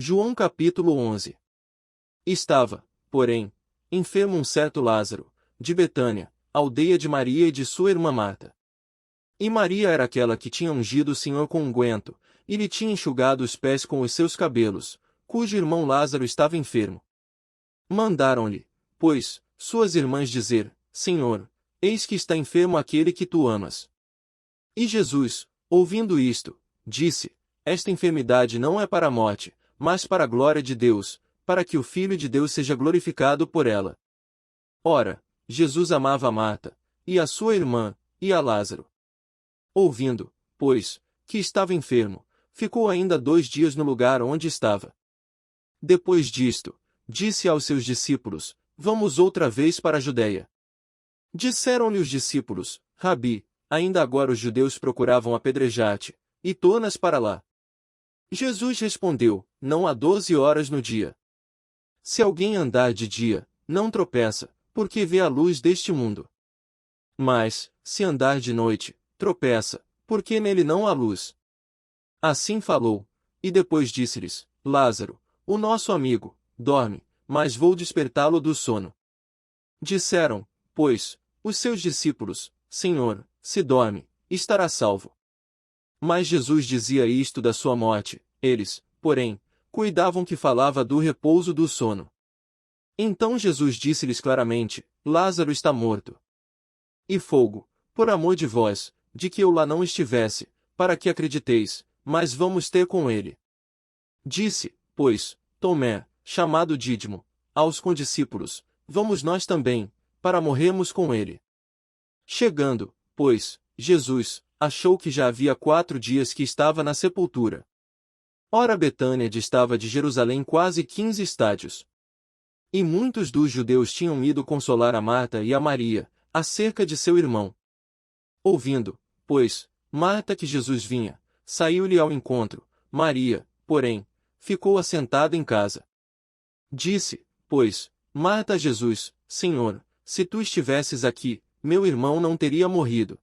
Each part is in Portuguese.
João capítulo 11. Estava, porém, enfermo um certo Lázaro, de Betânia, aldeia de Maria e de sua irmã Marta. E Maria era aquela que tinha ungido o Senhor com unguento, e lhe tinha enxugado os pés com os seus cabelos, cujo irmão Lázaro estava enfermo. Mandaram-lhe, pois, suas irmãs dizer: Senhor, eis que está enfermo aquele que tu amas. E Jesus, ouvindo isto, disse: Esta enfermidade não é para a morte, mas para a glória de Deus, para que o Filho de Deus seja glorificado por ela. Ora, Jesus amava a Marta, e a sua irmã, e a Lázaro. Ouvindo, pois, que estava enfermo, ficou ainda 2 dias no lugar onde estava. Depois disto, disse aos seus discípulos: Vamos outra vez para a Judeia. Disseram-lhe os discípulos: Rabi, ainda agora os judeus procuravam apedrejar-te, e tornas para lá. Jesus respondeu: Não há 12 horas no dia. Se alguém andar de dia, não tropeça, porque vê a luz deste mundo. Mas, se andar de noite, tropeça, porque nele não há luz. Assim falou, e depois disse-lhes: Lázaro, o nosso amigo, dorme, mas vou despertá-lo do sono. Disseram, pois, os seus discípulos: Senhor, se dorme, estará salvo. Mas Jesus dizia isto da sua morte, eles, porém, cuidavam que falava do repouso do sono. Então Jesus disse-lhes claramente: Lázaro está morto. E folgo, por amor de vós, de que eu lá não estivesse, para que acrediteis, mas vamos ter com ele. Disse, pois, Tomé, chamado Dídimo, aos condiscípulos: Vamos nós também, para morrermos com ele. Chegando, pois, Jesus, achou que já havia 4 dias que estava na sepultura. Ora, Betânia distava de Jerusalém quase 15 estádios. E muitos dos judeus tinham ido consolar a Marta e a Maria, acerca de seu irmão. Ouvindo, pois, Marta que Jesus vinha, saiu-lhe ao encontro. Maria, porém, ficou assentada em casa. Disse, pois, Marta a Jesus: Senhor, se tu estivesses aqui, meu irmão não teria morrido.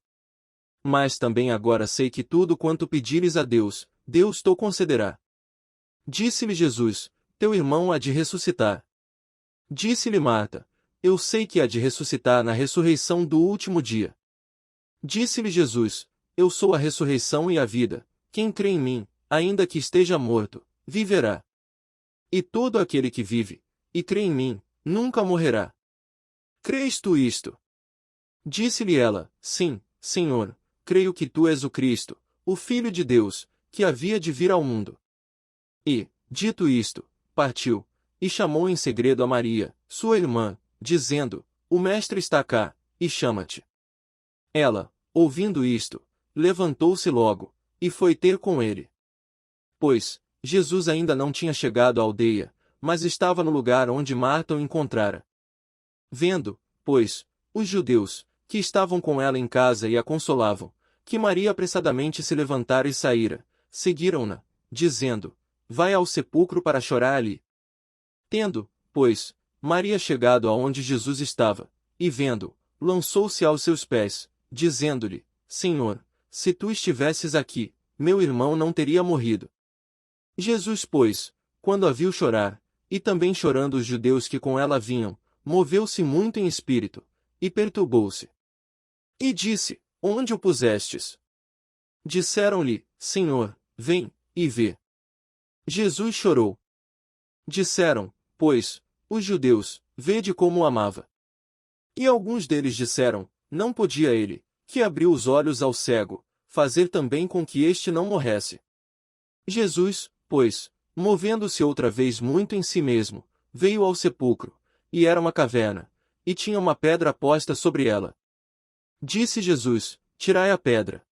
Mas também agora sei que tudo quanto pedires a Deus, Deus te concederá. Disse-lhe Jesus: Teu irmão há de ressuscitar. Disse-lhe Marta: Eu sei que há de ressuscitar na ressurreição do último dia. Disse-lhe Jesus: Eu sou a ressurreição e a vida. Quem crê em mim, ainda que esteja morto, viverá. E todo aquele que vive, e crê em mim, nunca morrerá. Crês tu isto? Disse-lhe ela: Sim, Senhor, creio que tu és o Cristo, o Filho de Deus, que havia de vir ao mundo. E, dito isto, partiu, e chamou em segredo a Maria, sua irmã, dizendo: O Mestre está cá, e chama-te. Ela, ouvindo isto, levantou-se logo, e foi ter com ele. Pois, Jesus ainda não tinha chegado à aldeia, mas estava no lugar onde Marta o encontrara. Vendo, pois, os judeus, que estavam com ela em casa e a consolavam, que Maria apressadamente se levantara e saíra, seguiram-na, dizendo: Vai ao sepulcro para chorar ali. Tendo, pois, Maria chegado aonde Jesus estava, e vendo, lançou-se aos seus pés, dizendo-lhe: Senhor, se tu estivesses aqui, meu irmão não teria morrido. Jesus, pois, quando a viu chorar, e também chorando os judeus que com ela vinham, moveu-se muito em espírito, e perturbou-se. E disse: Onde o pusestes? Disseram-lhe: Senhor, vem, e vê. Jesus chorou. Disseram, pois, os judeus: Vede como o amava. E alguns deles disseram: Não podia ele, que abriu os olhos ao cego, fazer também com que este não morresse. Jesus, pois, movendo-se outra vez muito em si mesmo, veio ao sepulcro, e era uma caverna, e tinha uma pedra posta sobre ela. Disse Jesus: Tirai a pedra.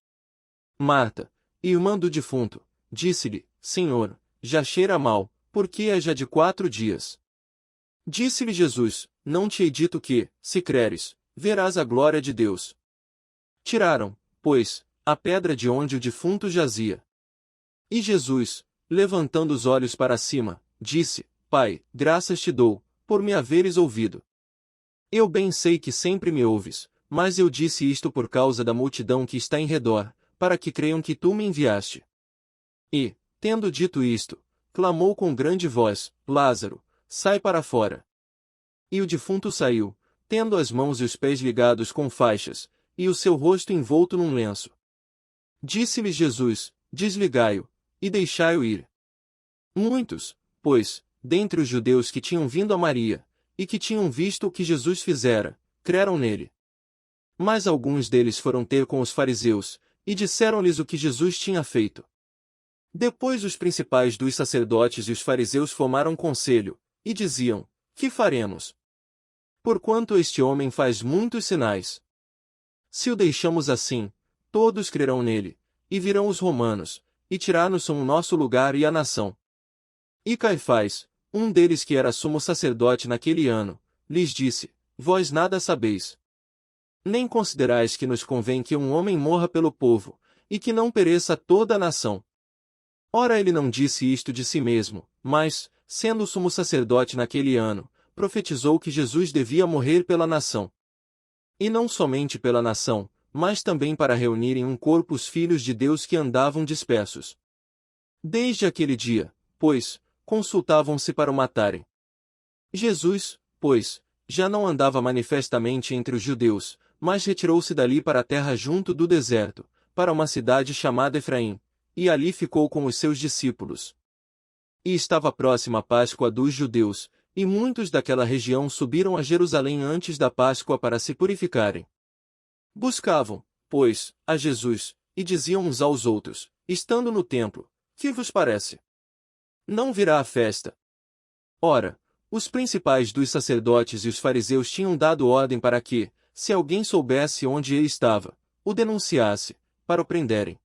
Marta, irmã do defunto, disse-lhe: Senhor, já cheira mal, porque é já de 4 dias. Disse-lhe Jesus: Não te hei dito que, se creres, verás a glória de Deus. Tiraram, pois, a pedra de onde o defunto jazia. E Jesus, levantando os olhos para cima, disse: Pai, graças te dou, por me haveres ouvido. Eu bem sei que sempre me ouves, mas eu disse isto por causa da multidão que está em redor, para que creiam que tu me enviaste. E, tendo dito isto, clamou com grande voz: Lázaro, sai para fora. E o defunto saiu, tendo as mãos e os pés ligados com faixas, e o seu rosto envolto num lenço. Disse-lhes Jesus: Desligai-o, e deixai-o ir. Muitos, pois, dentre os judeus que tinham vindo a Maria, e que tinham visto o que Jesus fizera, creram nele. Mas alguns deles foram ter com os fariseus, e disseram-lhes o que Jesus tinha feito. Depois os principais dos sacerdotes e os fariseus formaram conselho, e diziam: Que faremos? Porquanto este homem faz muitos sinais. Se o deixamos assim, todos crerão nele, e virão os romanos, e tirar-nos o nosso lugar e a nação. E Caifás, um deles que era sumo sacerdote naquele ano, lhes disse: Vós nada sabeis. Nem considerais que nos convém que um homem morra pelo povo, e que não pereça toda a nação. Ora, ele não disse isto de si mesmo, mas, sendo sumo sacerdote naquele ano, profetizou que Jesus devia morrer pela nação. E não somente pela nação, mas também para reunir em um corpo os filhos de Deus que andavam dispersos. Desde aquele dia, pois, consultavam-se para o matarem. Jesus, pois, já não andava manifestamente entre os judeus, mas retirou-se dali para a terra junto do deserto, para uma cidade chamada Efraim, e ali ficou com os seus discípulos. E estava próxima a Páscoa dos judeus, e muitos daquela região subiram a Jerusalém antes da Páscoa para se purificarem. Buscavam, pois, a Jesus, e diziam uns aos outros, estando no templo: Que vos parece? Não virá a festa? Ora, os principais dos sacerdotes e os fariseus tinham dado ordem para que, se alguém soubesse onde ele estava, o denunciasse, para o prenderem.